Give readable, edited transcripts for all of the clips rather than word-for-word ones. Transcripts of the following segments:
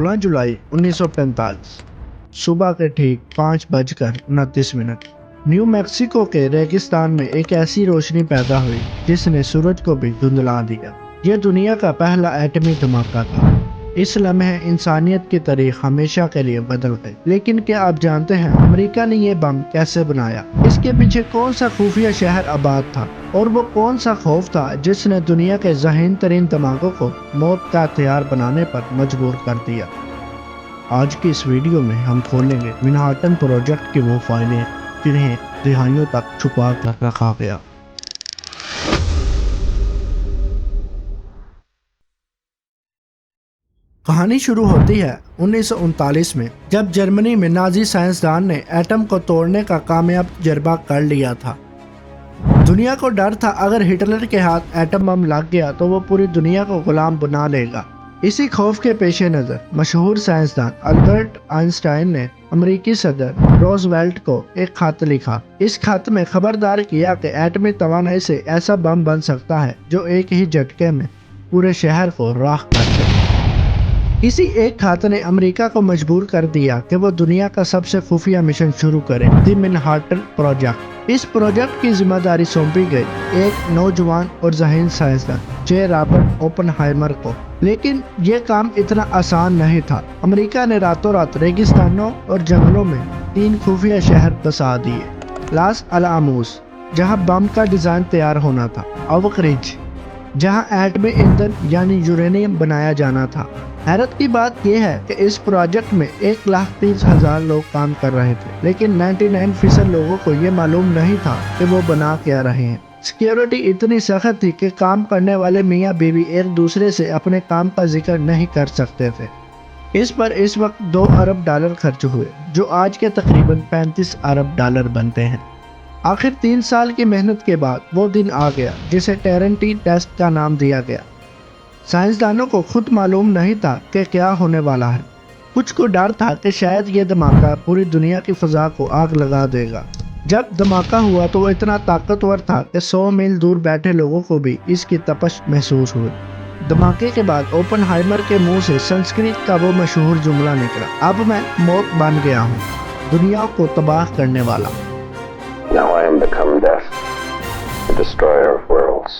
16 जुलाई 1945 सुबह के ठीक 5:29 न्यू मैक्सिको के रेगिस्तान में एक ऐसी रोशनी पैदा हुई जिसने सूरज को भी धुंधला दिया। यह दुनिया का पहला एटमी धमाका था। इस लम्हे इंसानियत की तारीख हमेशा के लिए बदल गई। लेकिन क्या आप जानते हैं अमेरिका ने यह बम कैसे बनाया? इसके पीछे कौन सा खुफिया शहर आबाद था और वो कौन सा खौफ था जिसने दुनिया के ज़हीन तरीन धमाकों को मौत का हथियार बनाने पर मजबूर कर दिया? आज की इस वीडियो में हम खोलेंगे मैनहट्टन प्रोजेक्ट की वो फाइलें जिन्हें दहाइयों तक छुपा कर रखा गया। कहानी शुरू होती है 1939 में, जब जर्मनी में नाजी साइंसदान ने एटम को तोड़ने का कामयाब तजर्बा कर लिया था। दुनिया को डर था अगर हिटलर के हाथ एटम बम लग गया तो वो पूरी दुनिया को गुलाम बना लेगा। इसी खौफ के पेश नज़र मशहूर साइंसदान अल्बर्ट आइंस्टाइन ने अमेरिकी सदर रूजवेल्ट को एक खत लिखा। इस खत में खबरदार किया कि एटमी तवानाई से ऐसा बम बन सकता है जो एक ही झटके में पूरे शहर को राख कर दे। इसी एक खत ने अमेरिका को मजबूर कर दिया कि वो दुनिया का सबसे खुफिया मिशन शुरू करे, द मैनहट्टन प्रोजेक्ट। इस प्रोजेक्ट की जिम्मेदारी सौंपी गई एक नौजवान और ज़हीन साइंसदान जे रॉबर्ट ओपेनहाइमर को। लेकिन यह काम इतना आसान नहीं था। अमेरिका ने रातों रात रेगिस्तानों और जंगलों में 3 खुफिया शहर बसा दिए। लास अलामूस, जहां बम का डिजाइन तैयार होना था, ओक रिज, जहां एटमी ईंधन यानी यूरेनियम बनाया जाना था। हैरत की बात यह है कि इस प्रोजेक्ट में 1,30,000 लोग काम कर रहे थे, लेकिन 99% लोगों को यह मालूम नहीं था कि वो बना क्या रहे हैं। सिक्योरिटी इतनी सख्त थी कि काम करने वाले मियाँ बीवी एक दूसरे से अपने काम का जिक्र नहीं कर सकते थे। इस पर इस वक्त $2 अरब खर्च हुए, जो आज के तकरीबन $35 अरब बनते हैं। आखिर 3 साल की मेहनत के बाद वो दिन आ गया जिसे टेरेंटी टेस्ट का नाम दिया गया। साइंसदानों को खुद मालूम नहीं था कि क्या होने वाला है। कुछ को डर था कि शायद ये धमाका पूरी दुनिया की फ़ज़ा को आग लगा देगा। जब धमाका हुआ तो वो इतना ताकतवर था कि 100 मील दूर बैठे लोगों को भी इसकी तपश महसूस हुई। धमाके के बाद ओपेनहाइमर के मुंह से संस्कृत का वो मशहूर जुमला निकला, अब मैं मौत बन गया हूँ, दुनिया को तबाह करने वाला। Now I am become death, the destroyer of worlds.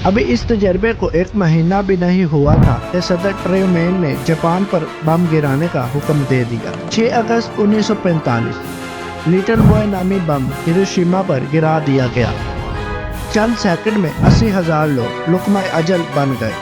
अभी इस तजर्बे को 1 महीना भी नहीं हुआ था कि सदर ट्रूमैन ने जापान पर बम गिराने का हुक्म दे दिया। 6 अगस्त 1945 लिटिल बॉय नामी बम हिरोशिमा पर गिरा दिया गया। चंद सेकंड में 80,000 लोग लुकमा अजल बन गए।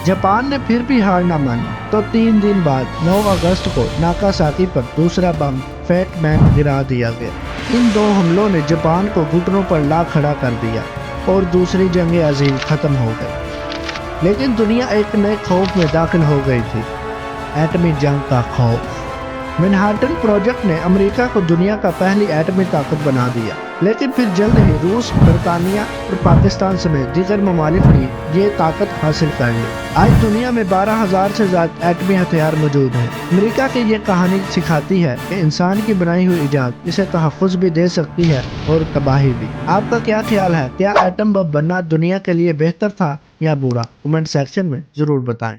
जापान ने फिर भी हार न मानी तो 3 दिन बाद 9 अगस्त को नागासाकी पर दूसरा बम फैट मैन गिरा दिया गया। इन 2 हमलों ने जापान को घुटनों पर ला खड़ा कर दिया और दूसरी जंग अजीम खत्म हो गई। लेकिन दुनिया एक नए खौफ में दाखिल हो गई थी, एटमी जंग का खौफ। मैनहट्टन प्रोजेक्ट ने अमेरिका को दुनिया का पहली एटमी ताकत बना दिया, लेकिन फिर जल्द ही रूस, बरतानिया और पाकिस्तान समेत दीगर ममालिक ने ये ताकत हासिल कर ली। आज दुनिया में 12,000 से ज्यादा एटमी हथियार मौजूद हैं। अमेरिका की ये कहानी सिखाती है कि इंसान की बनाई हुई इजाद इसे तहफ़्फ़ुज़ भी दे सकती है और तबाही भी। आपका क्या ख्याल है? क्या एटम बम बनना दुनिया के लिए बेहतर था या बुरा? कमेंट सेक्शन में ज़रूर बताएं।